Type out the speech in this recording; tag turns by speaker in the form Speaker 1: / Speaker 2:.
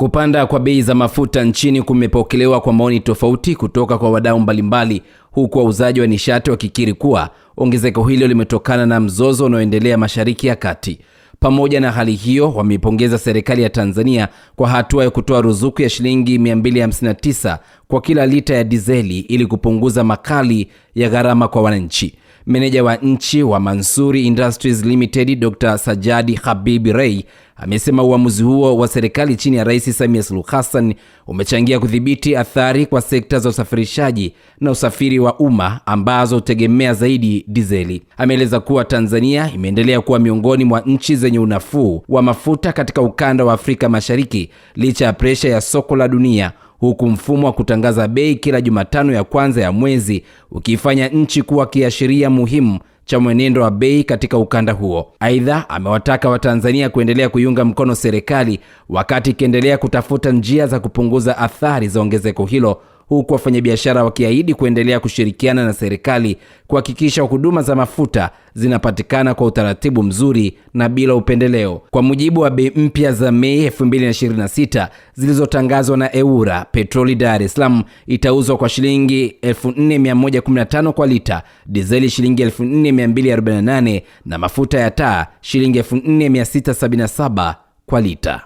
Speaker 1: Kupanda kwa bei za mafuta nchini kumepokelewa kwa maoni tofauti kutoka kwa wadau mbalimbali, huku wauzaji wa nishati wakikiri kuwa ongezeko hilo limetokana na mzozo unaoendelea Mashariki ya Kati. Pamoja na hali hiyo, wameipongeza serikali ya Tanzania kwa hatua ya kutoa ruzuku ya shilingi 259 kwa kila lita ya dizeli ili kupunguza makali ya gharama kwa wananchi. Meneja wa nchi wa Mansuri Industries Limited Dr. Sajadi Habibi Ray amesema uamuzi huo wa serikali chini ya Rais Samia Suluhu Hassan umechangia kudhibiti athari kwa sekta za usafirishaji na usafiri wa umma ambazo hutegemea zaidi dizeli. Ameeleza kuwa Tanzania imeendelea kuwa miongoni mwa nchi zenye unafuu wa mafuta katika ukanda wa Afrika Mashariki licha ya presha ya soko la dunia, huku mfumo wa kutangaza bei kila Jumatano ya kwanza ya mwezi ukifanya nchi kuwa kiashiria muhimu cha mwenendo wa bei katika ukanda huo. Aidha, amewataka Watanzania kuendelea kuiunga mkono serikali wakati ikiendelea kutafuta njia za kupunguza athari za ongezeko hilo, huku wafanyabiashara wakiahidi kuendelea kushirikiana na serikali kuhakikisha huduma za mafuta zinapatikana kwa utaratibu mzuri na bila upendeleo. Kwa mujibu wa bei mpya za Mei 2026 zilizotangazwa na EWURA, petroli Dar es Salaam itauzwa kwa shilingi 4115 kwa lita, dizeli shilingi 4248 na mafuta ya taa shilingi 4677 kwa lita.